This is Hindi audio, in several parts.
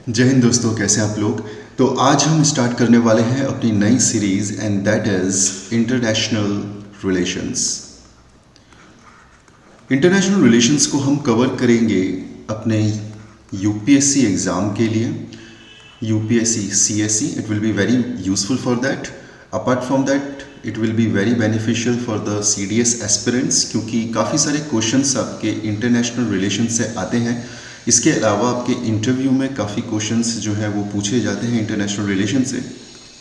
जय हिंद दोस्तों, कैसे हैं आप लोग। तो आज हम स्टार्ट करने वाले हैं अपनी नई series and that is international relations. International relations को हम कवर करेंगे अपने यूपीएससी एग्ज़ाम के लिए, UPSC CSC. It will be very useful for that. Apart from that it will be very beneficial for the CDS aspirants, क्योंकि काफ़ी सारे क्वेश्चंस आपके इंटरनेशनल रिलेशन से आते हैं। इसके अलावा आपके इंटरव्यू में काफ़ी क्वेश्चंस जो हैं वो पूछे जाते हैं इंटरनेशनल रिलेशन से,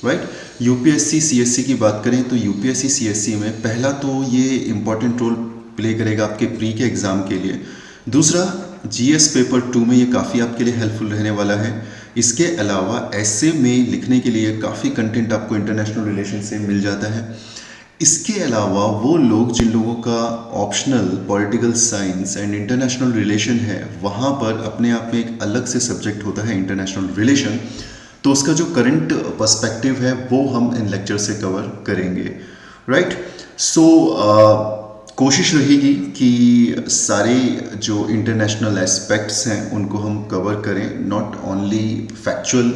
राइट। यूपीएससी सीएससी की बात करें तो यूपीएससी सीएससी में पहला तो ये इम्पॉर्टेंट रोल प्ले करेगा आपके प्री के एग्ज़ाम के लिए। दूसरा, जीएस पेपर 2 में ये काफ़ी आपके लिए हेल्पफुल रहने वाला है। इसके अलावा ऐसे में लिखने के लिए काफ़ी कंटेंट आपको इंटरनेशनल रिलेशन से मिल जाता है। इसके अलावा वो लोग जिन लोगों का optional political science and international relation है, वहाँ पर अपने आप में एक अलग से सब्जेक्ट होता है इंटरनेशनल रिलेशन। तो उसका जो करंट पर्सपेक्टिव है वो हम इन लेक्चर से कवर करेंगे, राइट। सो कोशिश रहेगी कि सारे जो इंटरनेशनल एस्पेक्ट्स हैं उनको हम कवर करें, नॉट ओनली फैक्चुअल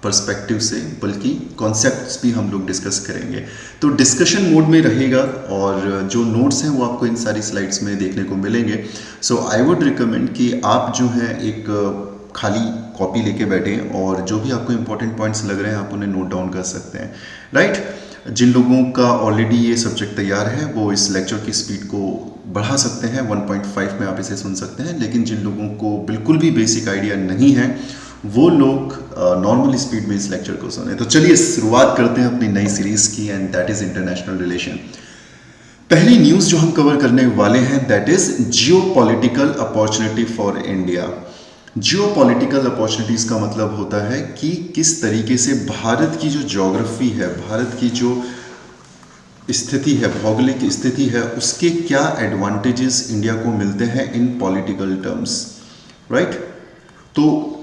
पर्सपेक्टिव से बल्कि कॉन्सेप्ट्स भी हम लोग डिस्कस करेंगे। तो डिस्कशन मोड में रहेगा और जो नोट्स हैं वो आपको इन सारी स्लाइड्स में देखने को मिलेंगे। सो आई वुड रिकमेंड कि आप जो है एक खाली कॉपी लेके बैठें और जो भी आपको इंपॉर्टेंट पॉइंट्स लग रहे हैं आप उन्हें नोट डाउन कर सकते हैं, राइट। जिन लोगों का ऑलरेडी ये सब्जेक्ट तैयार है वो इस लेक्चर की स्पीड को बढ़ा सकते हैं, 1.5 में आप इसे सुन सकते हैं। लेकिन जिन लोगों को बिल्कुल भी बेसिक आइडिया नहीं है वो लोग नॉर्मल स्पीड में इस लेक्चर को सुने। तो चलिए शुरुआत करते हैं अपनी नई सीरीज की and that is international relation. पहली न्यूज़ जो हम कवर करने वाले हैं that is Jio political opportunity for India. Jio political opportunities का मतलब होता है कि किस तरीके से भारत की जो ज्योग्राफी है, भारत की जो स्थिति है, भौगोलिक स्थिति है, उसके क्या एडवांटेजेस इंडिया को मिलते हैं इन पॉलिटिकल टर्म्स, राइट। तो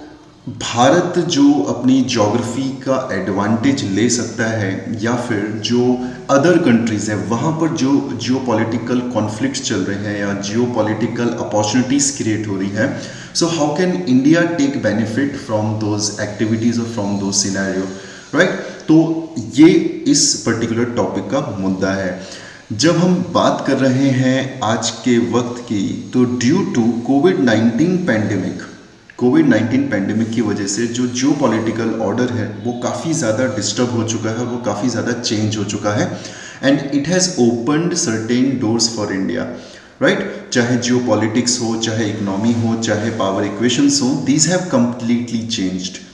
भारत जो अपनी ज्योग्राफी का एडवांटेज ले सकता है या फिर जो अदर कंट्रीज़ हैं वहाँ पर जो जियो पॉलिटिकल कॉन्फ्लिक्ट्स चल रहे हैं या जियो पॉलिटिकल अपॉर्चुनिटीज़ क्रिएट हो रही हैं, so how can India take benefit from those activities और फ्रॉम दोज सिनेरियो, राइट। तो ये इस पर्टिकुलर टॉपिक का मुद्दा है। जब हम बात कर रहे हैं आज के वक्त की, तो ड्यू टू कोविड-19 पैंडेमिक की वजह से जो जियो पॉलिटिकल ऑर्डर है वो काफ़ी ज़्यादा डिस्टर्ब हो चुका है, वो काफ़ी ज़्यादा चेंज हो चुका है and it has opened certain doors for India, right. चाहे जियो पॉलिटिक्स हो, चाहे इकोनॉमी हो, चाहे पावर इक्वेशंस हो, these have completely changed.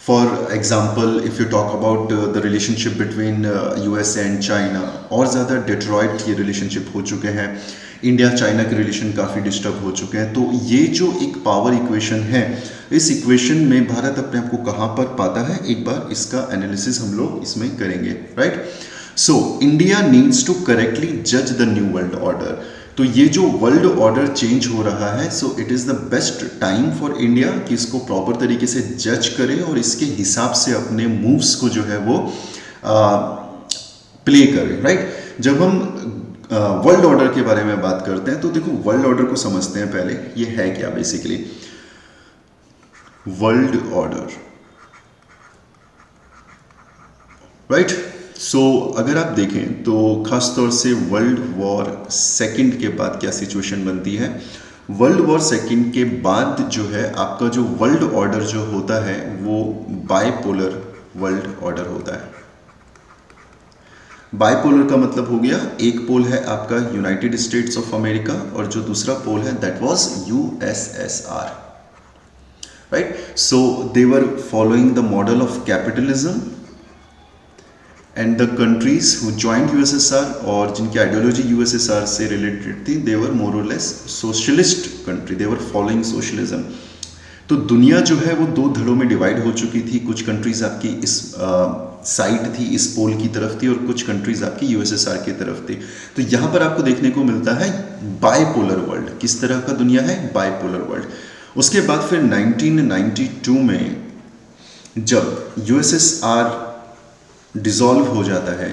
For example if you talk about the relationship between USA and China, और ज़्यादा डिट्रॉइट ये रिलेशनशिप हो चुके हैं। इंडिया चाइना के रिलेशन काफ़ी डिस्टर्ब हो चुके हैं। तो ये जो एक पावर इक्वेशन है, इस इक्वेशन में भारत अपने आप को कहाँ पर पाता है, एक बार इसका एनालिसिस हम लोग इसमें करेंगे, right. So India needs to correctly जज द न्यू वर्ल्ड ऑर्डर। तो ये जो वर्ल्ड ऑर्डर चेंज हो रहा है, so it is the best time for India कि इसको प्रॉपर तरीके से जज करे और इसके हिसाब से अपने मूव्स को जो है वो प्ले करे, राइट। जब हम वर्ल्ड ऑर्डर के बारे में बात करते हैं तो देखो वर्ल्ड ऑर्डर को समझते हैं पहले, ये है क्या बेसिकली वर्ल्ड ऑर्डर, राइट। सो अगर आप देखें तो खास तौर से वर्ल्ड वॉर सेकंड के बाद क्या सिचुएशन बनती है। वर्ल्ड वॉर सेकंड के बाद जो है आपका जो वर्ल्ड ऑर्डर जो होता है वो बाइपोलर वर्ल्ड ऑर्डर होता है। बाइपोलर का मतलब हो गया, एक पोल है आपका यूनाइटेड स्टेट्स ऑफ अमेरिका और जो दूसरा पोल है that was USSR, right. So they were following the model of capitalism and the countries who joined USSR और जिनकी आइडियोलॉजी यूएसएसआर से रिलेटेड थी, दे वर मोर और लेस सोशलिस्ट कंट्री, दे वर फॉलोइंग सोशलिज्म। तो दुनिया जो है वो दो धड़ों में डिवाइड हो चुकी थी। कुछ कंट्रीज आपकी इस साइड थी, इस पोल की तरफ थी, और कुछ कंट्रीज आपकी यूएसएसआर की तरफ थी। तो यहाँ पर आपको देखने को मिलता है बाइपोलर वर्ल्ड। किस तरह का दुनिया है? Bipolar world. उसके बाद फिर 1992 में जब यूएसएसआर डिसॉल्व हो जाता है,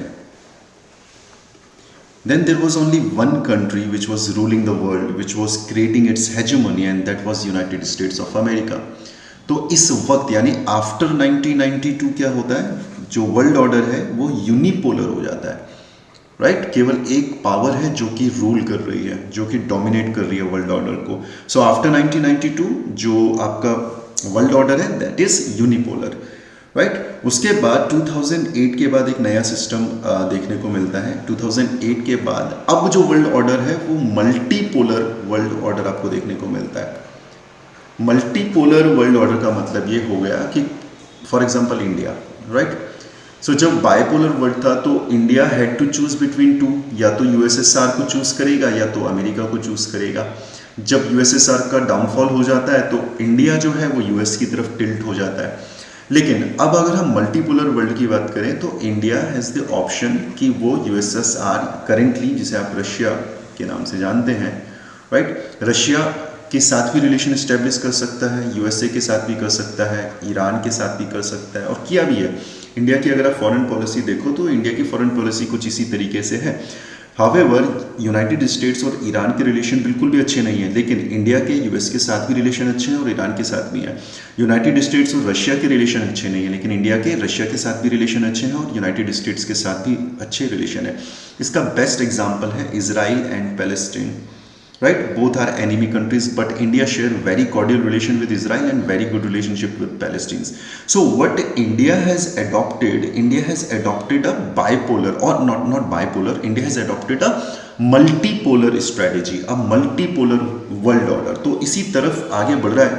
then there was only one country which was ruling the world, which was creating its hegemony, and that was United States of America. तो इस वक्त यानी आफ्टर 1992 क्या होता है, जो वर्ल्ड ऑर्डर है वो यूनिपोलर हो जाता है, राइट केवल एक पावर है जो कि रूल कर रही है, जो कि डोमिनेट कर रही है वर्ल्ड ऑर्डर को। सो आफ्टर 1992 जो आपका वर्ल्ड ऑर्डर है दैट इज यूनिपोलर, राइट। उसके बाद 2008 के बाद एक नया सिस्टम देखने को मिलता है। 2008 के बाद अब जो वर्ल्ड ऑर्डर है वो मल्टीपोलर वर्ल्ड ऑर्डर आपको देखने को मिलता है। मल्टीपोलर वर्ल्ड ऑर्डर का मतलब ये हो गया कि for example India, right. So जब बायपोलर वर्ल्ड था तो India had to choose between two, या तो यूएसएसआर को चूज करेगा या तो अमेरिका को चूज करेगा। जब यूएसएसआर का डाउनफॉल हो जाता है तो इंडिया जो है वो यूएस की तरफ टिल्ट हो जाता है। लेकिन अब अगर हम मल्टीपोलर वर्ल्ड की बात करें तो इंडिया हैज़ द ऑप्शन कि वो यूएसएसआर करेंटली, जिसे आप रशिया के नाम से जानते हैं, राइट, रशिया के साथ भी रिलेशन इस्टेब्लिश कर सकता है, यूएसए के साथ भी कर सकता है, ईरान के साथ भी कर सकता है, और किया भी है। इंडिया की अगर आप फॉरेन पॉलिसी देखो तो इंडिया की फॉरेन पॉलिसी कुछ इसी तरीके से है। हावेवर यूनाइटेड स्टेट्स और ईरान के रिलेशन बिल्कुल भी अच्छे नहीं हैं, लेकिन इंडिया के यूएस के साथ भी रिलेशन अच्छे हैं और ईरान के साथ भी हैं। यूनाइटेड स्टेट्स और रशिया के रिलेशन अच्छे नहीं हैं, लेकिन इंडिया के रशिया के साथ भी रिलेशन अच्छे हैं और यूनाइटेड स्टेट्स के साथ भी अच्छे रिलेशन है। इसका बेस्ट एग्जाम्पल है Israel and Palestine, right, both are enemy countries but India share very cordial relation with Israel and very good relationship with Palestinians. So what India has adopted a bipolar, or not bipolar, India has adopted a multipolar strategy, a multipolar world order। तो इसी तरफ आगे बढ़ रहा है,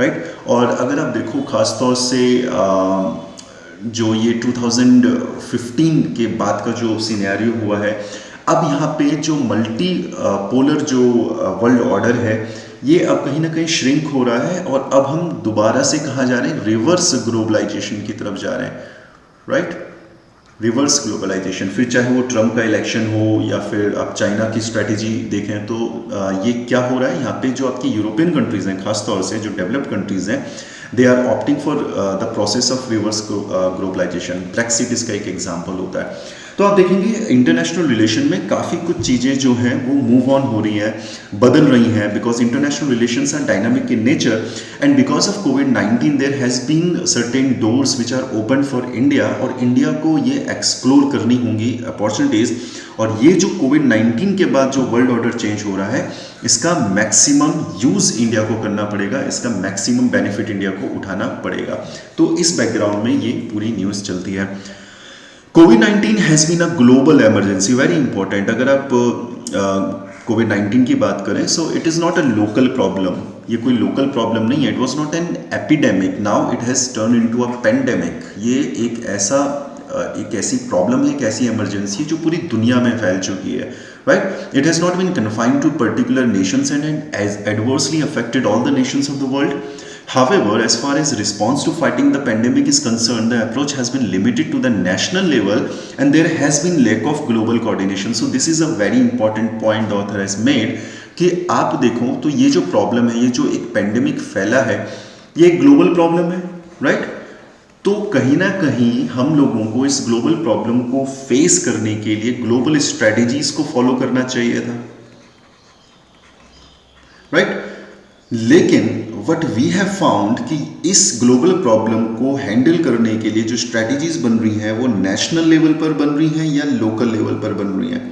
right। और अगर आप देखो खासतौर से जो ये 2015 के बाद का जो सिनेरियो हुआ है, अब यहाँ पे जो मल्टी पोलर जो वर्ल्ड ऑर्डर है ये अब कहीं ना कहीं श्रिंक हो रहा है, और अब हम दोबारा से कहाँ जा रहे हैं, रिवर्स ग्लोबलाइजेशन की तरफ जा रहे हैं, राइट, रिवर्स ग्लोबलाइजेशन। फिर चाहे वो ट्रम्प का इलेक्शन हो या फिर आप चाइना की स्ट्रैटेजी देखें तो ये क्या हो रहा है यहाँ पे, जो आपकी यूरोपियन कंट्रीज़ हैं, खासतौर से जो डेवलप्ड कंट्रीज़ हैं, they are opting for the process of reverse globalisation. Brexit इसका एक एग्जाम्पल होता है। तो आप देखेंगे इंटरनेशनल रिलेशन में काफ़ी कुछ चीज़ें जो हैं वो मूव ऑन हो रही हैं, बदल रही हैं, because international relations are dynamic in nature and because of कोविड-19 there has been certain doors which are open for India, और इंडिया को ये एक्सप्लोर करनी होंगी अपॉर्चुनिटीज़। और ये जो कोविड-19 के बाद जो वर्ल्ड ऑर्डर चेंज हो रहा है, इसका मैक्सिमम यूज़ इंडिया को करना पड़ेगा, इसका मैक्सिमम बेनिफिट इंडिया को उठाना पड़ेगा। तो इस बैकग्राउंड में ये पूरी न्यूज़ चलती है। कोविड-19 has been a global emergency, very important. अगर आप कोविड-19 की बात करें, so it is not a local problem, ये कोई लोकल प्रॉब्लम नहीं है। It was not an epidemic, now it has turn into a pandemic. ये एक ऐसी प्रॉब्लम है, एक ऐसी इमरजेंसी है जो पूरी दुनिया में फैल चुकी है, right. It has not been confined to particular nations and has adversely affected all the nations of the world. However, as far as response to fighting the pandemic is concerned, the approach has been limited to the national level and there has been lack of global coordination. So this is a very important point the author has made कि आप देखो तो ये जो प्रॉब्लम है, ये जो एक पेंडेमिक फैला है, ये एक ग्लोबल प्रॉब्लम है, राइट। तो कहीं ना कहीं हम लोगों को इस ग्लोबल प्रॉब्लम को फेस करने के लिए ग्लोबल स्ट्रेटेजीज को फॉलो करना चाहिए था, राइट। लेकिन वट वी हैव फाउंड कि इस ग्लोबल प्रॉब्लम को हैंडल करने के लिए जो स्ट्रैटेजीज बन रही हैं वो नेशनल लेवल पर बन रही हैं या लोकल लेवल पर बन रही हैं।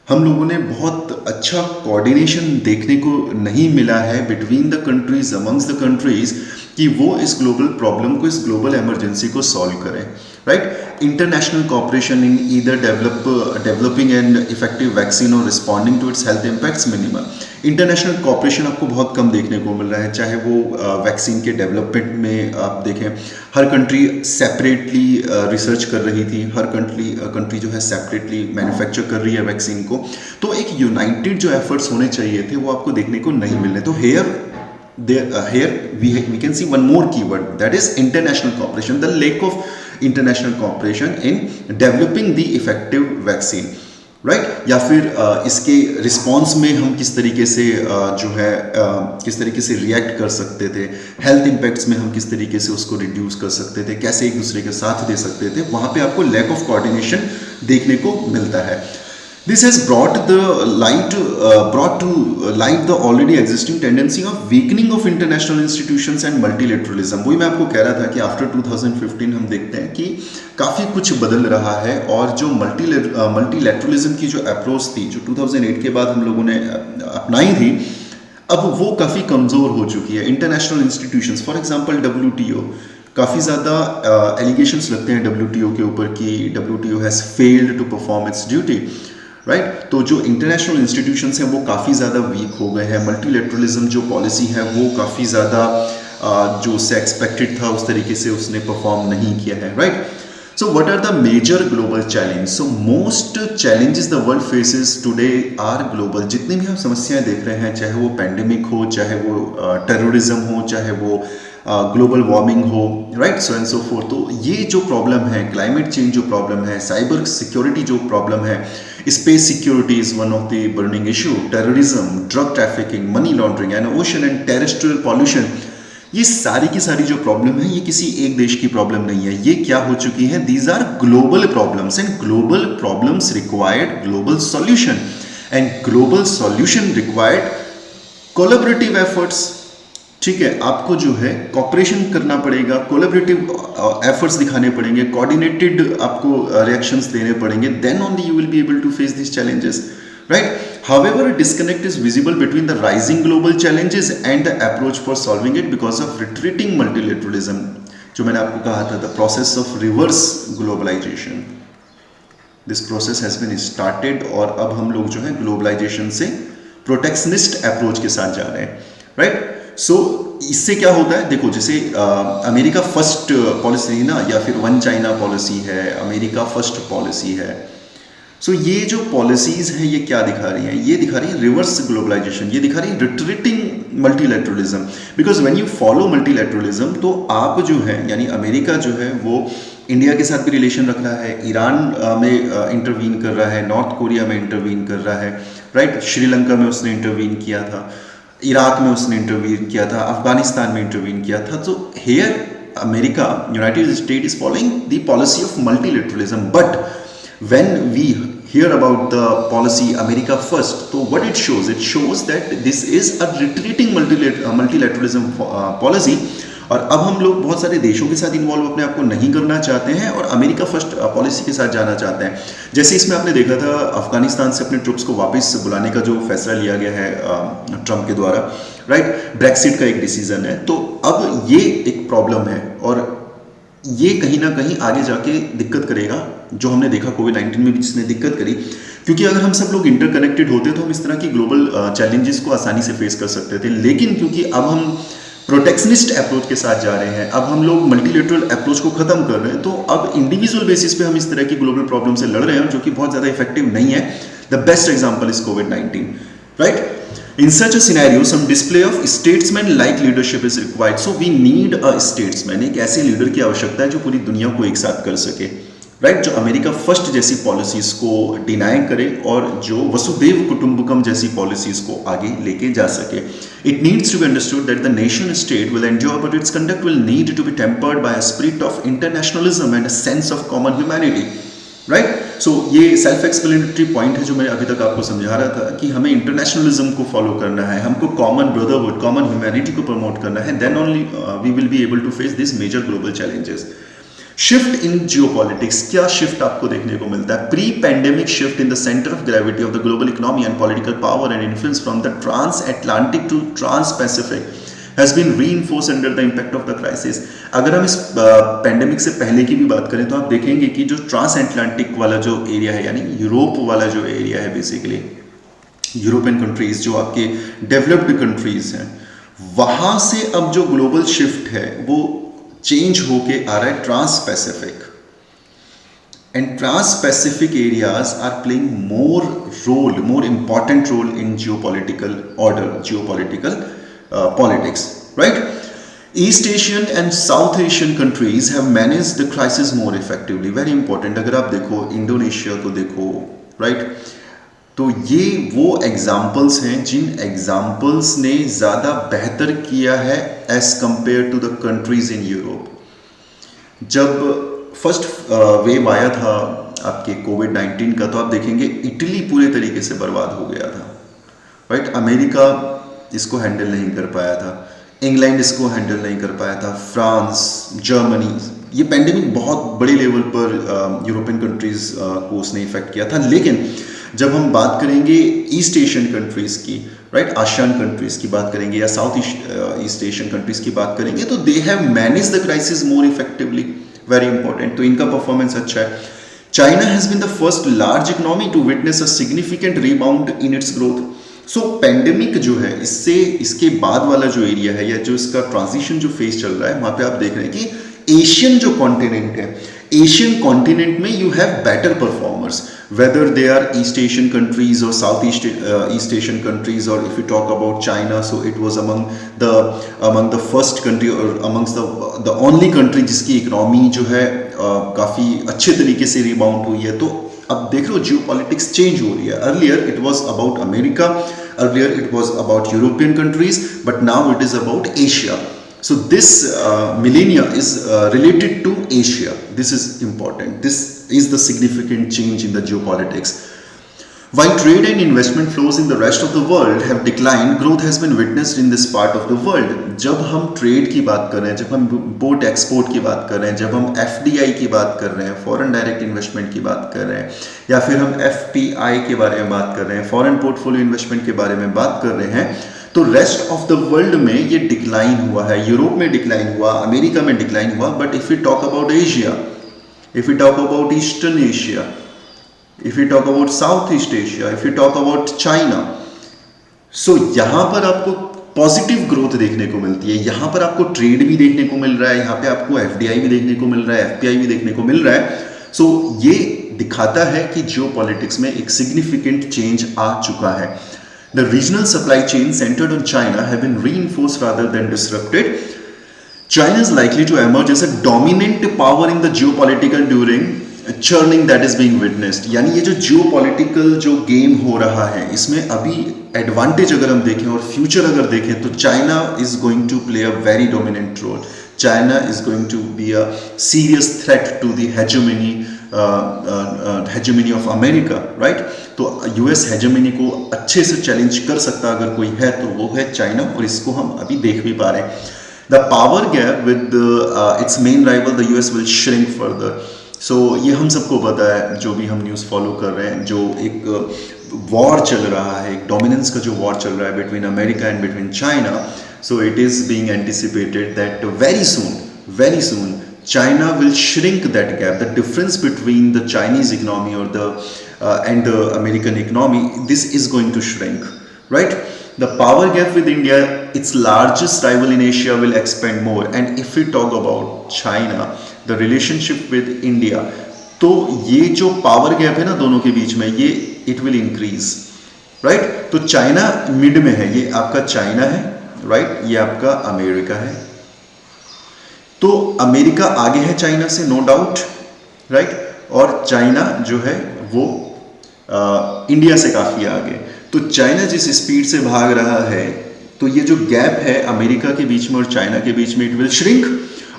हम लोगों ने बहुत अच्छा कोऑर्डिनेशन देखने को नहीं मिला है between the countries, amongst the countries, कि वो इस ग्लोबल प्रॉब्लम को, इस ग्लोबल इमरजेंसी को सॉल्व करें, right. International cooperation in either developing and effective vaccine और responding to its health impacts minimal. International cooperation आपको बहुत कम देखने को मिल रहा है, चाहे वो वैक्सीन के डेवलपमेंट में आप देखें, हर कंट्री सेपरेटली रिसर्च कर रही थी, हर कंट्री जो है सेपरेटली मैन्युफैक्चर कर रही है वैक्सीन को। तो एक यूनाइटेड जो एफर्ट्स होने चाहिए थे वो आपको देखने को नहीं मिल रहे। तो here we can see one more keyword, that is international cooperation, the lack of international cooperation in developing the effective vaccine, right. या फिर इसके रिस्पॉन्स में हम किस तरीके से जो है किस तरीके से रिएक्ट कर सकते थे, हेल्थ इम्पैक्ट्स में हम किस तरीके से उसको रिड्यूस कर सकते थे, कैसे एक दूसरे के साथ दे सकते थे, वहाँ पे आपको लैक ऑफ कोऑर्डिनेशन देखने को मिलता है। This has brought to light the already existing tendency of weakening of international institutions and multilateralism. वही मैं आपको कह रहा था कि आफ्टर 2015 हम देखते हैं कि काफ़ी कुछ बदल रहा है और जो मल्टीलैटरलिज्म की जो अप्रोच थी जो 2008 के बाद हम लोगों ने अपनाई थी, अब वो काफ़ी कमज़ोर हो चुकी है. International institutions for example WTO, काफ़ी ज़्यादा एलिगेशंस लगते हैं WTO के ऊपर कि WTO has failed to perform its duty, right. तो जो इंटरनेशनल इंस्टीट्यूशंस हैं वो काफ़ी ज़्यादा वीक हो गए हैं. मल्टीलैटरलिज्म जो पॉलिसी है वो काफ़ी ज़्यादा जो से एक्सपेक्टेड था उस तरीके से उसने परफॉर्म नहीं किया है, right. So what are the major global challenges? So most challenges the world faces today are global. जितनी भी हम समस्याएं देख रहे हैं, चाहे वो पैंडेमिक हो, चाहे वो टेररिज्म हो, चाहे वो ग्लोबल वार्मिंग हो, right, so and so fourth. तो ये जो प्रॉब्लम है, क्लाइमेट चेंज जो प्रॉब्लम है, साइबर सिक्योरिटी जो प्रॉब्लम है, space security is one of the burning issue, terrorism, drug trafficking, money laundering and ocean and terrestrial pollution, ये सारी की सारी जो प्रॉब्लम है ये किसी एक देश की प्रॉब्लम नहीं है. ये क्या हो चुकी है? These are global problems and global problems required global solution and global solution required collaborative efforts. ठीक है, आपको जो है कॉपरेशन करना पड़ेगा, कोलैबोरेटिव एफर्ट्स दिखाने पड़ेंगे, कोऑर्डिनेटेड आपको रिएक्शंस देने पड़ेंगे, then only you will be able to face this challenges, right. However, a disconnect is visible between the rising global challenges and the approach for solving it because of retreating multilateralism. जो मैंने आपको कहा था, the process of reverse globalization. This process has been started और अब हम लोग जो है ग्लोबलाइजेशन से प्रोटेक्शनिस्ट अप्रोच के साथ जा रहे हैं, राइट. सो इससे क्या होता है, देखो जैसे अमेरिका फर्स्ट पॉलिसी ना, या फिर वन चाइना पॉलिसी है, अमेरिका फर्स्ट पॉलिसी है. सो ये जो पॉलिसीज हैं ये क्या दिखा रही हैं? ये दिखा रही है रिवर्स ग्लोबलाइजेशन, ये दिखा रही है retreating multilateralism. Because when you follow multilateralism तो आप जो है, यानी अमेरिका जो है वो इंडिया के साथ भी रिलेशन रख रहा है, ईरान में इंटरवीन कर रहा है, नॉर्थ कोरिया में इंटरवीन कर रहा है, राइट. श्रीलंका में उसने इंटरवीन किया था, इराक में उसने इंटरवीन किया था, अफगानिस्तान में इंटरवीन किया था. तो here America, United State is following the policy of multilateralism. But when we hear about the policy America first, so what it shows that this is a retreating multilateralism policy. और अब हम लोग बहुत सारे देशों के साथ इन्वॉल्व अपने आप को नहीं करना चाहते हैं और अमेरिका फर्स्ट पॉलिसी के साथ जाना चाहते हैं. जैसे इसमें आपने देखा था अफगानिस्तान से अपने ट्रुप्स को वापस बुलाने का जो फैसला लिया गया है ट्रंप के द्वारा, राइट. ब्रेक्सिट का एक डिसीजन है. तो अब ये एक प्रॉब्लम है और ये कहीं ना कहीं आगे जाके दिक्कत करेगा, जो हमने देखा कोविड-19 में भी जिसने दिक्कत करी. क्योंकि अगर हम सब लोग इंटरकनेक्टेड होते तो हम इस तरह की ग्लोबल चैलेंजेस को आसानी से फेस कर सकते थे. लेकिन क्योंकि अब हम प्रोटेक्शनिस्ट अप्रोच के साथ जा रहे हैं, अब हम लोग मल्टीलेटरल अप्रोच को खत्म कर रहे हैं, तो अब इंडिविजुअल बेसिस पे हम इस तरह की ग्लोबल प्रॉब्लम से लड़ रहे हैं जो कि बहुत ज़्यादा इफेक्टिव नहीं है. The best example is covid, right. In such a scenario, some display of statesman-like leadership is required. So we need a statesman. एक ऐसे लीडर की आवश्यकता है जो पूरी दुनिया को एक साथ कर सके, राइट. जो अमेरिका फर्स्ट जैसी पॉलिसीज को डिनाई करे और जो वसुदेव कुटुंबकम जैसी पॉलिसीज को आगे लेके जा सके. It needs to be understood that the nation state will endure, but its conduct will need to be tempered by a spirit of internationalism and a sense of common humanity, right. So ये सेल्फ एक्सप्लेनेटरी पॉइंट है जो मैं अभी तक आपको समझा रहा था कि हमें इंटरनेशनलिज्म को फॉलो करना है, हमको कॉमन ब्रदरहुड, कॉमन ह्यूमैनिटी को प्रमोट करना है. Then only we will be able to face this major global challenges. Shift in geopolitics, क्या शिफ्ट आपको देखने को मिलता है? Pre pandemic shift in the centre of gravity of the global economy and political power and influence from the trans Atlantic to trans Pacific has been reinforced under the impact of the crisis. अगर हम इस पैंडेमिक से पहले की भी बात करें तो आप देखेंगे कि जो ट्रांस एटलांटिक वाला जो एरिया है, यानी यूरोप वाला जो एरिया है, बेसिकली यूरोपियन कंट्रीज जो आपके डेवलप्ड कंट्रीज हैं, वहाँ से अब जो ग्लोबल शिफ्ट है वो चेंज होके आ रहा है trans Pacific. And trans Pacific areas are playing more important role in geopolitical order, geopolitical politics, right? East Asian and South Asian countries have managed the crisis more effectively. Very important. अगर आप देखो इंडोनेशिया को देखो, right? तो ये वो एग्जाम्पल्स हैं जिन एग्जाम्पल्स ने ज़्यादा बेहतर किया है as compare to the countries in Europe. जब फर्स्ट वेव आया था आपके कोविड-19 का, तो आप देखेंगे इटली पूरे तरीके से बर्बाद हो गया था, राइट। अमेरिका इसको हैंडल नहीं कर पाया था, इंग्लैंड इसको हैंडल नहीं कर पाया था, फ्रांस, जर्मनी, ये पेंडेमिक बहुत बड़े लेवल पर यूरोपियन कंट्रीज़ को उसने इफेक्ट किया था। लेकिन जब हम बात करेंगे ईस्ट एशियन कंट्रीज़ की, राइट, आसियान कंट्रीज़ की बात करेंगे या साउथ ईस्ट एशियन कंट्रीज़ की बात करेंगे, तो they have manage the crisis more effectively, very important, तो इनका परफॉर्मेंस अच्छा है। China has been the first large economy to witness a significant rebound in its growth. So pandemic जो है, इससे इसके बाद वाला जो एरिया है या जो इसका ट्रांजिशन जो फेज चल रहा है, वहाँ पे आप देख रहे हैं कि एशियन जो कॉन्टिनेंट है, एशियन कॉन्टिनेंट में you have better performers, whether they are East Asian countries और साउथ ईस्ट एशियन कंट्रीज, और if you talk about China, so it was among the first country और अमंग्स द ओनली कंट्री जिसकी इकोनॉमी जो है काफ़ी अच्छे तरीके से रिबाउंड हुई है। तो अब देख लो जियो पॉलिटिक्स चेंज हो रही है। Earlier it was about America, earlier it was about European countries, but now it is about Asia. So this millennia is related to Asia. This is important. This is the significant change in the geopolitics. While trade and investment flows in the rest of the world have declined, growth has been witnessed in this part of the world. जब हम ट्रेड की बात कर रहे हैं, जब हम इम्पोर्ट एक्सपोर्ट की बात कर रहे हैं, जब हम FDI की बात कर रहे हैं, फॉरेन डायरेक्ट इन्वेस्टमेंट की बात कर रहे हैं, या फिर हम FPI के बारे में बात कर रहे हैं, फॉरेन पोर्टफोलियो इन्वेस्टमेंट के बारे में बात कर रहे हैं, तो रेस्ट ऑफ द वर्ल्ड में ये डिक्लाइन हुआ है। यूरोप में डिक्लाइन हुआ, अमेरिका में डिक्लाइन हुआ, but if you talk about Asia, if you talk about eastern Asia, if you talk about south east Asia, if you talk about China, so यहाँ पर आपको पॉजिटिव ग्रोथ देखने को मिलती है। यहाँ पर आपको ट्रेड भी देखने को मिल रहा है, यहाँ पे आपको FDI भी देखने को मिल रहा है, FPI भी देखने को मिल रहा है। सो ये दिखाता है कि जियोपॉलिटिक्स में एक सिग्निफिकेंट चेंज आ चुका है। The regional supply chains centered on China have been reinforced rather than disrupted. China is likely to emerge as a dominant power in the geopolitical during churning that is being witnessed. यानी ये जो geopolitical जो गेम हो रहा है, इसमें अभी एडवांटेज अगर हम देखें और फ्यूचर अगर देखें, तो China is going to play a very dominant role. China is going to be a serious threat to the hegemony of America, right? तो US हेजेमनी को अच्छे से चैलेंज कर सकता अगर कोई है तो वो है चाइना, और इसको हम अभी देख भी पा रहे हैं। The power gap with its main rival the US will shrink further. So ये हम सबको पता है, जो भी हम न्यूज़ फॉलो कर रहे हैं, जो एक वॉर चल रहा है, एक डोमिनेंस का जो वॉर चल रहा है between America and between China, so it is being anticipated that very soon China will shrink that gap, the difference between the Chinese economy or and the American economy. This is going to shrink, right? The power gap with India, its largest rival in Asia, will expand more. And if we talk about China, the relationship with India, तो ये जो पावर गैप है ना दोनों के बीच में, ये it will increase, right? तो चाइना मिड में है, ये आपका चाइना है, right? ये आपका अमेरिका है। तो अमेरिका आगे है चाइना से, नो डाउट, राइट, और चाइना जो है वो इंडिया से काफ़ी आगे। तो चाइना जिस स्पीड से भाग रहा है, तो ये जो गैप है अमेरिका के बीच में और चाइना के बीच में, इट विल श्रिंक।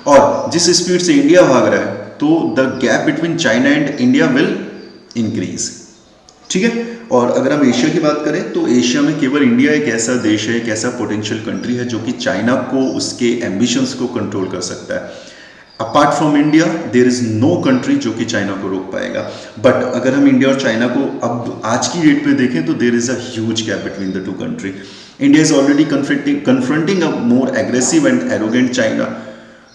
और जिस स्पीड से इंडिया भाग रहा है, तो the gap between China and India will increase, ठीक है। और अगर हम एशिया की बात करें, तो एशिया में केवल इंडिया एक ऐसा देश है, एक ऐसा पोटेंशियल कंट्री है जो कि चाइना को, उसके एम्बिशंस को कंट्रोल कर सकता है। Apart from India there is no country जो कि चाइना को रोक पाएगा। बट अगर हम इंडिया और चाइना को अब आज की डेट पे देखें, तो there is a huge gap between the two country. India is already confronting a more aggressive and arrogant China,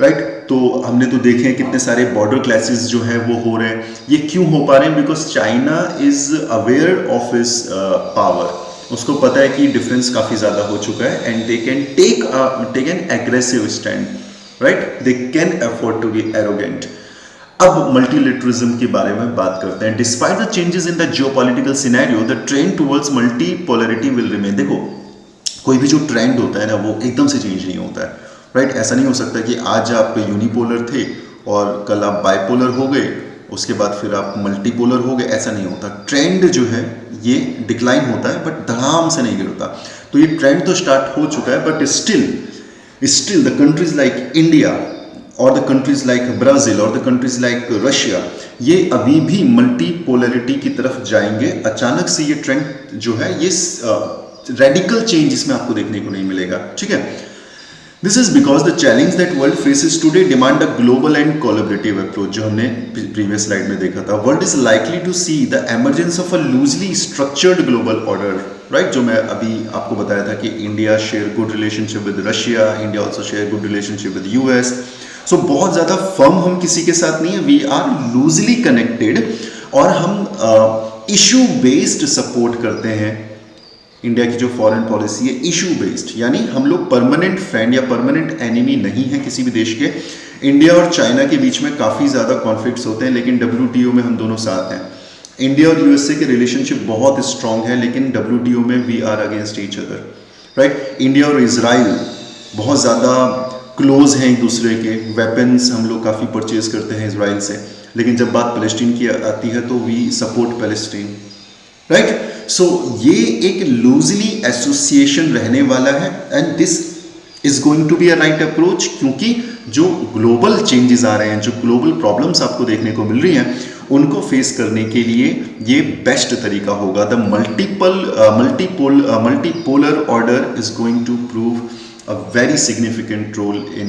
right. तो हमने तो देखे हैं कितने सारे बॉर्डर क्लैशेस जो हैं वो हो रहे हैं। ये क्यों हो पा रहे हैं? Because China is aware of his power. उसको पता है कि डिफरेंस काफ़ी ज़्यादा हो चुका है, and they can take an aggressive stand, right. They can afford to be arrogant. अब मल्टीलेटरिज्म के बारे में बात करते हैं। Despite the changes in the geopolitical scenario, the trend towards multipolarity will remain. देखो, कोई भी जो ट्रेंड होता है ना, वो एकदम से चेंज नहीं होता है, राइट। ऐसा नहीं हो सकता कि आज आप यूनिपोलर थे और कल आप बाइपोलर हो गए, उसके बाद फिर आप मल्टीपोलर हो गए, ऐसा नहीं होता। ट्रेंड जो है ये डिक्लाइन होता है, बट धड़ाम से नहीं गिरता। तो ये ट्रेंड तो स्टार्ट हो चुका है, but still the countries like India, और द कंट्रीज लाइक ब्राज़ील और द कंट्रीज लाइक रशिया, ये अभी भी मल्टीपोलरिटी की तरफ जाएंगे। अचानक से ये ट्रेंड जो है ये रेडिकल चेंज इसमें आपको देखने को नहीं मिलेगा, ठीक है। This is because the challenge that world faces today demand a global and collaborative approach, जो हमने प्रीवियस स्लाइड में देखा था। World is likely to see the emergence of a loosely structured global order, right, जो मैं अभी आपको बताया था कि India share good relationship with Russia, India also share good relationship with US. So बहुत ज़्यादा फर्म हम किसी के साथ नहीं है, वी आर लूजली कनेक्टेड, और हम इशू बेस्ड सपोर्ट करते हैं। इंडिया की जो फॉरेन पॉलिसी है इशू बेस्ड, यानी हम लोग परमानेंट फ्रेंड या परमानेंट एनिमी नहीं है किसी भी देश के। इंडिया और चाइना के बीच में काफ़ी ज़्यादा कॉन्फ्लिक्ट्स होते हैं, लेकिन WTO में हम दोनों साथ हैं। इंडिया और यूएसए के रिलेशनशिप बहुत स्ट्रांग है, लेकिन WTO में we are against each other, right. India और इजराइल बहुत ज़्यादा क्लोज हैं एक दूसरे के, वेपन्स हम लोग काफ़ी परचेज करते हैं इसराइल से, लेकिन जब बात पैलेस्टीन की आती है तो we support Palestine, right. So ये एक लूजली एसोसिएशन रहने वाला है, and this is going to be a right approach, क्योंकि जो ग्लोबल चेंजेस आ रहे हैं, जो ग्लोबल प्रॉब्लम्स आपको देखने को मिल रही हैं, उनको फेस करने के लिए ये बेस्ट तरीका होगा। The multipolar order is going to prove a very significant role in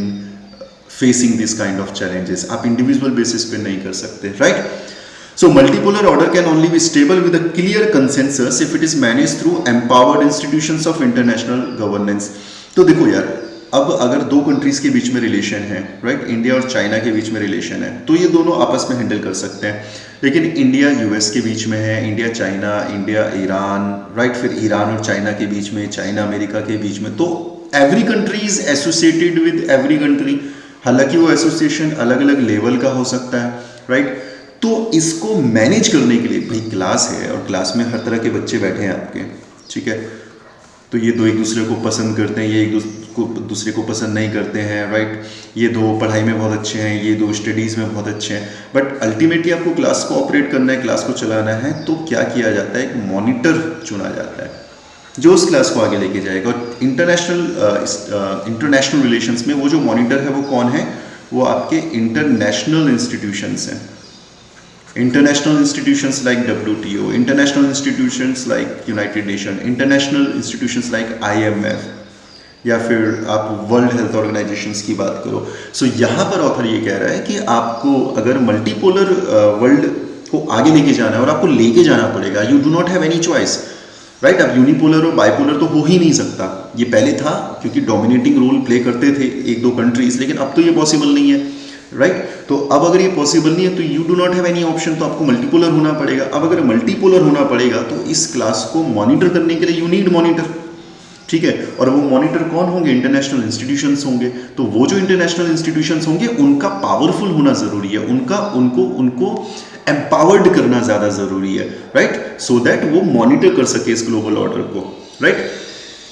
facing this kind of challenges. आप इंडिविजुअल बेसिस पे नहीं कर सकते, right. So multipolar order can only be stable with a clear consensus if it is manage through empowered institutions of international governance. तो देखो यार, अब अगर दो कंट्रीज के बीच में रिलेशन है, राइट, इंडिया और चाइना के बीच में रिलेशन है, तो ये दोनों आपस में हैंडल कर सकते हैं। लेकिन इंडिया यूएस के बीच में है, India China, India Iran, right, फिर ईरान और चाइना के बीच में, चाइना अमेरिका के बीच में, तो every country is associated with every country. हालांकि वो एसोसिएशन अलग अलग लेवल का हो सकता है, राइट। तो इसको मैनेज करने के लिए, भाई क्लास है और क्लास में हर तरह के बच्चे बैठे हैं आपके, ठीक है, तो ये दो एक दूसरे को पसंद करते हैं, ये एक दूसरे को पसंद नहीं करते हैं, राइट। ये दो पढ़ाई में बहुत अच्छे हैं, ये दो स्टडीज़ में बहुत अच्छे हैं, बट अल्टीमेटली आपको क्लास को ऑपरेट करना है, क्लास को चलाना है, तो क्या किया जाता है, एक मॉनिटर चुना जाता है जो उस क्लास को आगे लेके जाएगा। और इंटरनेशनल रिलेशंस में वो जो मॉनिटर है वो कौन है, वो आपके इंटरनेशनल इंस्टीट्यूशंस हैं। International institutions like WTO, international institutions like United nation, international institutions like IMF, या फिर आप वर्ल्ड हेल्थ ऑर्गेनाइजेशंस की बात करो। सो यहाँ पर ऑथर ये कह रहा है कि आपको अगर मल्टीपोलर वर्ल्ड को आगे लेके जाना है, और आपको लेके जाना पड़ेगा, you do not have any choice, right. अब यूनिपोलर और बाइपोलर तो हो ही नहीं सकता, ये पहले था क्योंकि डोमिनेटिंग रोल प्ले करते थे एक दो कंट्रीज, लेकिन अब तो ये पॉसिबल नहीं है, राइट। तो अब अगर ये पॉसिबल नहीं है तो you do not have any option, तो आपको मल्टीपोलर होना पड़ेगा। अब अगर मल्टीपोलर होना पड़ेगा तो इस क्लास को मॉनिटर करने के लिए यू नीड मॉनिटर, ठीक है। और वो मॉनिटर कौन होंगे, इंटरनेशनल इंस्टीट्यूशंस होंगे। तो वो जो इंटरनेशनल इंस्टीट्यूशंस होंगे उनका पावरफुल होना जरूरी है, उनको एम्पावर्ड करना ज़्यादा ज़रूरी है, राइट, सो दैट वो मॉनिटर कर सके इस ग्लोबल ऑर्डर को, राइट।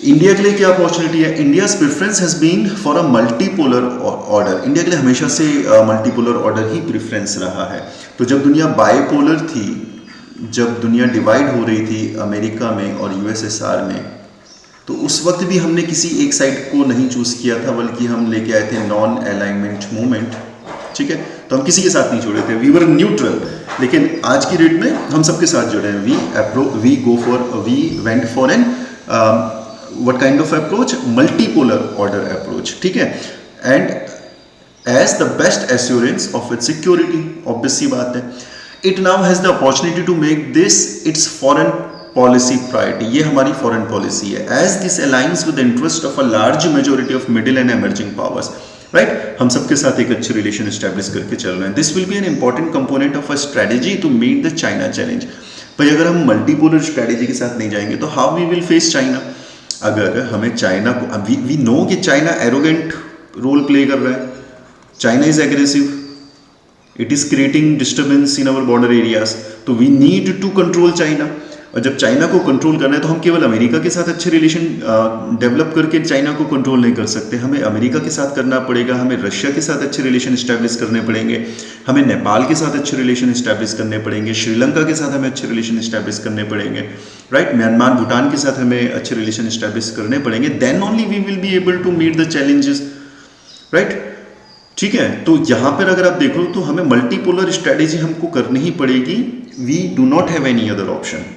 इंडिया के लिए क्या अपॉर्चुनिटी है, India's preference has been for a multipolar order. India के लिए हमेशा से मल्टीपोलर ऑर्डर ही प्रेफरेंस रहा है। तो जब दुनिया बाइपोलर थी, जब दुनिया डिवाइड हो रही थी अमेरिका में और USSR में, तो उस वक्त भी हमने किसी एक साइड को नहीं चूज़ किया था, बल्कि हम लेके आए थे नॉन अलाइनमेंट मूवमेंट, ठीक है। तो हम किसी के साथ नहीं जुड़े थे, वी वर न्यूट्रल। लेकिन आज की डेट में हम सबके साथ जुड़े हैं, we went for an what kind of approach, multipolar order approach, ठीक है। And as the best assurance of its security, obvious सी बात है, it now has the opportunity to make this its foreign policy priority. ये हमारी फॉरेन पॉलिसी है, as this alliance with interest of a large majority of middle and emerging powers, right. हम सबके साथ एक अच्छे रिलेशन एस्टैब्लिश करके चल रहे हैं। This will be an important component of a strategy to meet the China challenge. भाई अगर हम मल्टीपोलर स्ट्रेटेजी के साथ नहीं जाएंगे तो how we will face China. अगर हमें चाइना को, वी नो कि चाइना एरोगेंट रोल प्ले कर रहा है, China is aggressive, it is creating disturbance in our border areas, तो we need to control China. और जब चाइना को कंट्रोल करना है तो हम केवल अमेरिका के साथ अच्छे रिलेशन डेवलप करके चाइना को कंट्रोल नहीं कर सकते, हमें अमेरिका के साथ करना पड़ेगा, हमें रशिया के साथ अच्छे रिलेशन इस्टेब्लिश करने पड़ेंगे, हमें नेपाल के साथ अच्छे रिलेशन इस्टेब्लिश करने पड़ेंगे, श्रीलंका के साथ हमें अच्छे रिलेशन इस्टेब्लिश करने पड़ेंगे, राइट। म्यांमार, भूटान के साथ हमें अच्छे रिलेशन इस्टेब्लिश करने पड़ेंगे, then only we will be able to meet the challenges, right. ठीक है, तो यहां पर अगर आप देखो तो हमें मल्टीपोलर स्ट्रेटेजी हमको करनी ही पड़ेगी. We do not have any other option.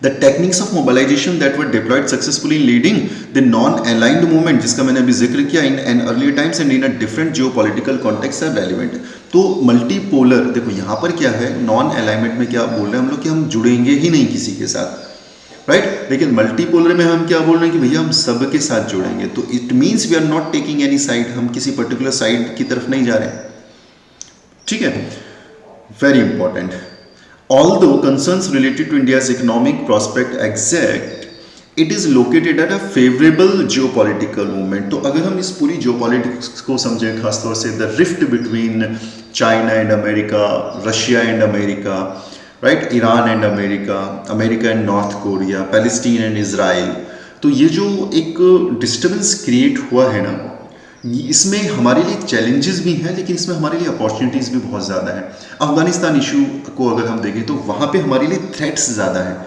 The techniques of mobilization that were deployed successfully in leading the non-aligned movement, जिसका मैंने अभी जिक्र किया, in an earlier times and in a different geopolitical context are relevant. तो मल्टीपोलर देखो यहाँ पर क्या है, नॉन अलाइनमेंट में क्या बोल रहे हैं हम लोग कि हम जुड़ेंगे ही नहीं किसी के साथ, राइट. लेकिन मल्टीपोलर में हम क्या बोल रहे हैं कि भैया हम सब के साथ जुड़ेंगे. तो it means we are not taking any side, हम किसी पर्टिकुलर साइड की तरफ नहीं जा रहे हैं. ठीक है, very important. Although concerns related to India's economic prospect exist, it is located at a favorable geopolitical moment. तो अगर हम इस पूरी geopolitics को समझें, खासतौर से the rift between China and America, Russia and America, right, Iran and America, America and North Korea, Palestine and Israel, तो ये जो एक disturbance create हुआ है ना, इसमें हमारे लिए चैलेंजेस भी हैं, लेकिन इसमें हमारे लिए अपॉर्चुनिटीज़ भी बहुत ज़्यादा है. अफगानिस्तान इशू को अगर हम देखें तो वहाँ पे हमारे लिए थ्रेट्स ज़्यादा हैं.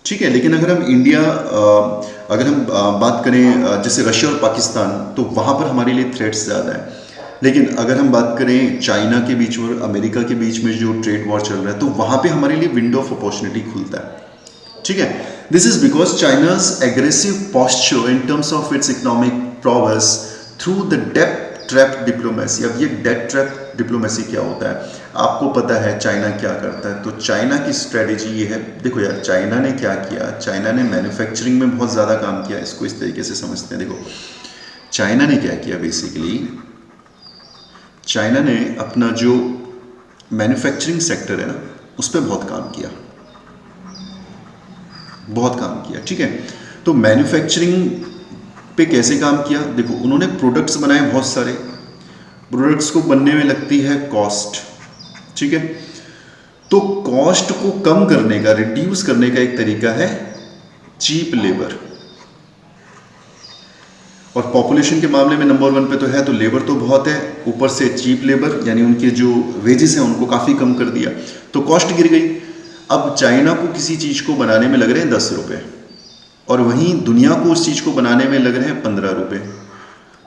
ठीक है, लेकिन अगर हम इंडिया अगर हम बात करें जैसे रशिया और पाकिस्तान, तो वहाँ पर हमारे लिए थ्रेट्स ज़्यादा है. लेकिन अगर हम बात करें चाइना के बीच और अमेरिका के बीच में जो ट्रेड वॉर चल रहा है, तो वहाँ पे हमारे लिए विंडो ऑफ अपॉर्चुनिटी खुलता है. ठीक है, this is because China's aggressive posture in terms of its economic progress through the debt trap diplomacy. अब ये डेट ट्रैप डिप्लोमेसी क्या होता है, आपको पता है चाइना क्या करता है. तो चाइना की स्ट्रेटेजी ये है, देखो यार चाइना ने क्या किया, चाइना ने मैन्युफैक्चरिंग में बहुत ज़्यादा काम किया. इसको इस तरीके से समझते हैं. देखो चाइना ने क्या किया, बेसिकली चाइना ने अपना जो मैन्युफैक्चरिंग सेक्टर है ना, उस पर बहुत काम किया, बहुत काम किया. ठीक है, तो मैन्युफैक्चरिंग पे कैसे काम किया, देखो उन्होंने प्रोडक्ट्स बनाए, बहुत सारे प्रोडक्ट्स को बनने में लगती है कॉस्ट. ठीक है, तो कॉस्ट को कम करने का, रिड्यूस करने का एक तरीका है चीप लेबर. और पॉपुलेशन के मामले में नंबर 1 पे तो है, तो लेबर तो बहुत है, ऊपर से चीप लेबर यानी उनके जो वेजेस हैं उनको काफ़ी कम कर दिया, तो कॉस्ट गिर गई. अब चाइना को किसी चीज़ को बनाने में लग रहे हैं 10 रुपये, और वहीं दुनिया को उस चीज़ को बनाने में लग रहे हैं 15 रुपये.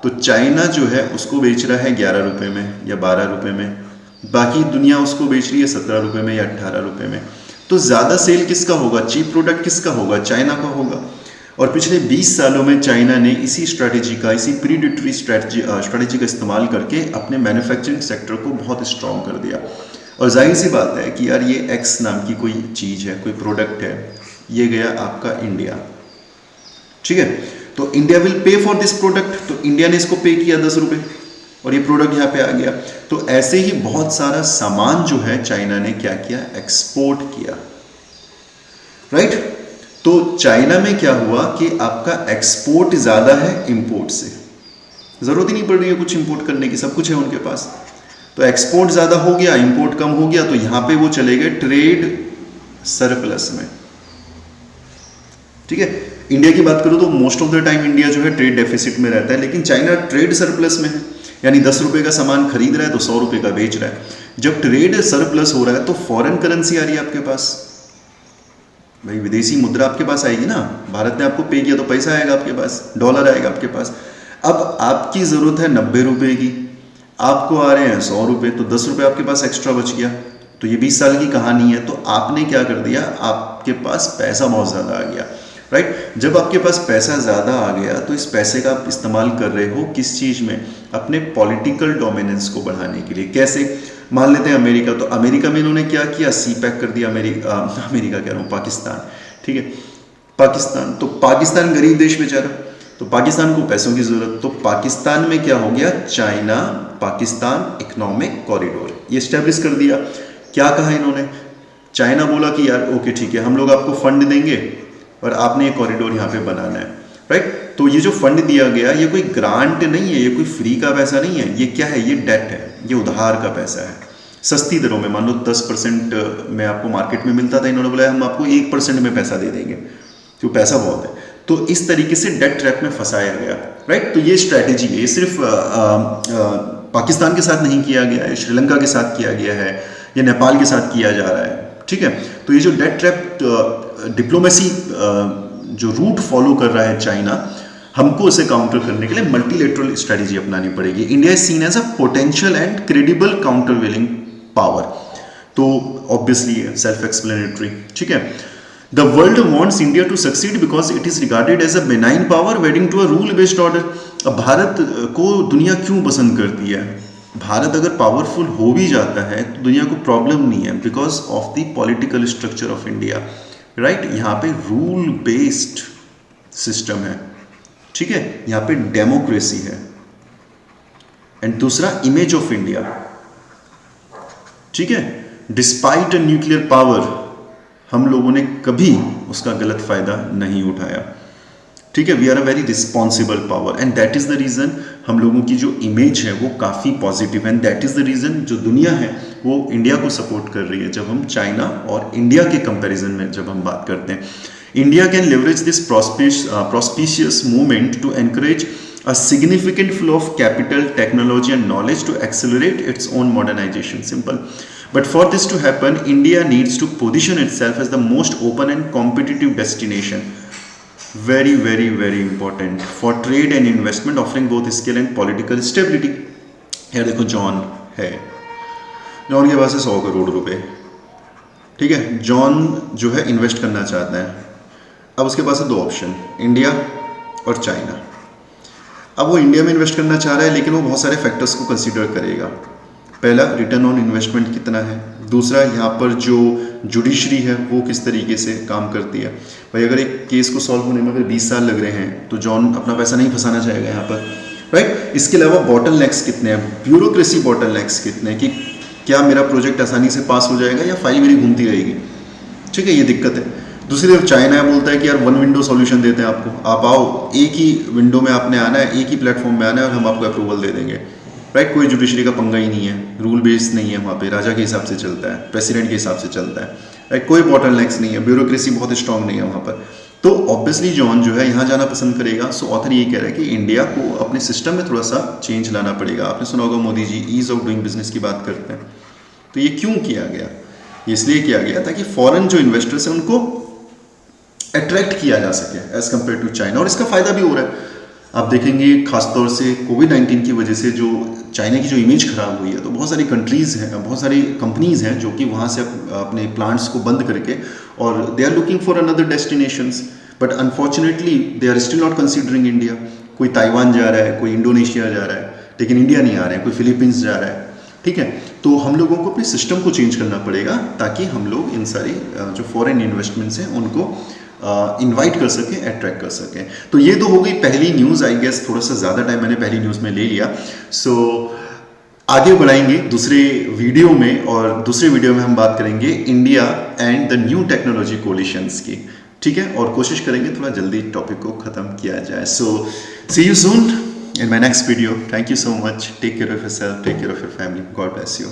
तो चाइना जो है उसको बेच रहा है 11 रुपये में या 12 रुपये में, बाकी दुनिया उसको बेच रही है 17 रुपये में या 18 रुपये में. तो ज़्यादा सेल किसका होगा, चीप प्रोडक्ट किसका होगा, चाइना का होगा. और पिछले 20 सालों में चाइना ने इसी स्ट्रैटेजी का, इसी प्रीडेटरी स्ट्रैटेजी का इस्तेमाल करके अपने मैन्युफैक्चरिंग सेक्टर को बहुत स्ट्रॉन्ग कर दिया. और जाहिर सी बात है कि यार ये एक्स नाम की कोई चीज़ है, कोई प्रोडक्ट है, ये गया आपका इंडिया. ठीक है, तो India will pay for this product, तो इंडिया ने इसको पे किया 10 रुपये और ये प्रोडक्ट यहाँ पे आ गया. तो ऐसे ही बहुत सारा सामान जो है चाइना ने क्या किया, एक्सपोर्ट किया, राइट. तो चाइना में क्या हुआ कि आपका एक्सपोर्ट ज़्यादा है इंपोर्ट से, ज़रूरत ही नहीं पड़ रही है कुछ इंपोर्ट करने की, सब कुछ है उनके पास. तो एक्सपोर्ट ज़्यादा हो गया, इंपोर्ट कम हो गया, तो यहाँ पे वो चले गए ट्रेड सरप्लस में. ठीक है, इंडिया की बात करूँ तो most of the time India जो है ट्रेड डेफिसिट में रहता है, लेकिन चाइना ट्रेड सरप्लस में है, यानी 10 रुपये का सामान खरीद रहा है तो 100 रुपये का बेच रहा है. जब ट्रेड सरप्लस हो रहा है तो फॉरेन करेंसी आ रही है आपके पास, भाई विदेशी मुद्रा आपके पास आएगी ना, भारत ने आपको पे किया तो पैसा आएगा आपके पास, डॉलर आएगा आपके पास. अब आपकी ज़रूरत है 90 रुपये की, आपको आ रहे हैं 100 रुपये, तो 10 रुपये आपके पास एक्स्ट्रा बच गया. तो ये 20 साल की कहानी है. तो आपने क्या कर दिया, आपके पास पैसा बहुत ज़्यादा आ गया, राइट. जब आपके पास पैसा ज़्यादा आ गया तो इस पैसे का आप इस्तेमाल कर रहे हो किस चीज़ में, अपने पॉलिटिकल डोमिनेंस को बढ़ाने के लिए. कैसे, मान लेते हैं अमेरिका, तो अमेरिका में इन्होंने क्या किया, सी पैक कर दिया. अमेरिका कह रहा हूँ, पाकिस्तान. ठीक है, पाकिस्तान, तो पाकिस्तान गरीब देश बेचारा, तो पाकिस्तान को पैसों की ज़रूरत, तो पाकिस्तान में क्या हो गया, चाइना पाकिस्तान इकोनॉमिक कॉरिडोर ये इस्टेब्लिश कर दिया. क्या कहा इन्होंने, चाइना बोला कि यार ओके ठीक है, हम लोग आपको फंड देंगे और आपने ये कॉरिडोर यहाँ पे बनाना है, राइट. तो ये जो फंड दिया गया ये कोई ग्रांट नहीं है, ये कोई फ्री का पैसा नहीं है, ये क्या है, ये डेट है, ये उधार का पैसा है. सस्ती दरों में, मान लो 10% में आपको मार्केट में मिलता था, इन्होंने बोला हम आपको 1% में पैसा दे देंगे, तो पैसा बहुत है. तो इस तरीके से डेट ट्रैप में फंसाया गया, राइट. तो ये स्ट्रैटेजी है, ये सिर्फ पाकिस्तान के साथ नहीं किया गया है, श्रीलंका के साथ किया गया है, या नेपाल के साथ किया जा रहा है. ठीक है, तो ये जो डेट ट्रैप डिप्लोमेसी जो रूट फॉलो कर रहा है चाइना, हमको उसे काउंटर करने के लिए मल्टीलेटरल स्ट्रेटेजी अपनानी पड़ेगी. India is seen as a potential and credible countervailing power. तो ऑब्वियसली सेल्फ एक्सप्लेनेटरी. ठीक है. The world wants India to succeed because it is regarded as a benign power wedding to a rule based order. अब भारत को दुनिया क्यों पसंद करती है? भारत अगर पावरफुल हो भी जाता है तो दुनिया को प्रॉब्लम नहीं है, because of the political structure of India. Right. यहाँ पे रूल बेस्ड सिस्टम है. ठीक है. यहाँ पे डेमोक्रेसी है. एंड दूसरा, इमेज ऑफ इंडिया. ठीक है. डिस्पाइट अ न्यूक्लियर पावर, हम लोगों ने कभी उसका गलत फायदा नहीं उठाया. ठीक है. We are a very responsible power and that is the reason हम लोगों की जो इमेज है वो काफ़ी पॉजिटिव है. And that is the reason जो दुनिया है वो इंडिया को सपोर्ट कर रही है. जब हम चाइना और इंडिया के कंपैरिजन में जब हम बात करते हैं, India can leverage this propitious movement to encourage a significant flow of capital, technology and knowledge to accelerate its own modernization. Simple. But for this to happen, India needs to position itself as the most open and competitive destination. Very, very, very important for trade and investment, offering both skill and political stability. here देखो जॉन है, जॉन के पास है 100 करोड़ रुपए. ठीक है. जॉन जो है इन्वेस्ट करना चाहता है. अब उसके पास है दो ऑप्शन, इंडिया और चाइना. अब वो इंडिया में इन्वेस्ट करना चाह रहा है, लेकिन वो बहुत सारे फैक्टर्स को कंसीडर करेगा. पहला, रिटर्न ऑन इन्वेस्टमेंट कितना है. दूसरा, यहाँ पर जो जुडिशरी है वो किस तरीके से काम करती है. भाई अगर एक केस को सॉल्व होने में अगर 20 साल लग रहे हैं तो जॉन अपना पैसा नहीं फंसाना चाहेगा यहाँ पर. राइट. इसके अलावा बॉटल नेक्स कितने हैं, ब्यूरोक्रेसी बॉटल नेक्स कितने हैं, कि क्या मेरा प्रोजेक्ट आसानी से पास हो जाएगा या फाइल मेरी घूमती रहेगी. ठीक है. ये दिक्कत है. दूसरी तरफ चाइना बोलता है कि यार वन विंडो सॉल्यूशन देते हैं आपको, आप आओ, एक ही विंडो में आपने आना है, एक ही प्लेटफॉर्म में आना है और हम आपको अप्रूवल दे देंगे. राइट. कोई जुडिशरी का पंगा ही नहीं है, रूल बेस्ड नहीं है वहाँ पे, राजा के हिसाब से चलता है, प्रेसिडेंट के हिसाब से चलता है. राइट. कोई बॉटल नेक्स नहीं है, ब्यूरोक्रेसी बहुत स्ट्रांग नहीं है वहाँ पर. तो ऑब्वियसली जॉन जो है यहाँ जाना पसंद करेगा. सो ऑथर ये कह रहा है कि इंडिया को अपने सिस्टम में थोड़ा सा चेंज लाना पड़ेगा. आपने सुना होगा Modi ji ease of doing business की बात करते हैं. तो ये क्यों किया गया? इसलिए किया गया ताकि फॉरेन जो इन्वेस्टर्स हैं उनको अट्रैक्ट किया जा सके एज कम्पेयर टू चाइना. और इसका फायदा भी हो रहा है. आप देखेंगे खासतौर से कोविड-19 की वजह से जो चाइना की जो इमेज खराब हुई है, तो बहुत सारी कंट्रीज़ हैं, बहुत सारी कंपनीज़ हैं जो कि वहाँ से अपने प्लांट्स को बंद करके और they are looking for another destinations. But unfortunately they are still not considering India. कोई ताइवान जा रहा है, कोई इंडोनेशिया जा रहा है, लेकिन इंडिया नहीं आ रहे हैं. कोई फिलीपींस जा रहा है. ठीक है. तो हम लोगों को अपने सिस्टम को चेंज करना पड़ेगा ताकि हम लोग इन सारी जो फॉरेन इन्वेस्टमेंट्स हैं उनको इनवाइट कर सकें, अट्रैक्ट कर सकें. तो ये तो हो गई पहली न्यूज़. आई गेस थोड़ा सा ज़्यादा टाइम मैंने पहली न्यूज़ में ले लिया. सो आगे बढ़ाएंगे दूसरे वीडियो में, और दूसरे वीडियो में हम बात करेंगे India and the new technology collisions की. ठीक है. और कोशिश करेंगे थोड़ा जल्दी टॉपिक को ख़त्म किया जाए. So see you soon in my next video. Thank you so much. Take care of yourself. Take care of your family. God bless you.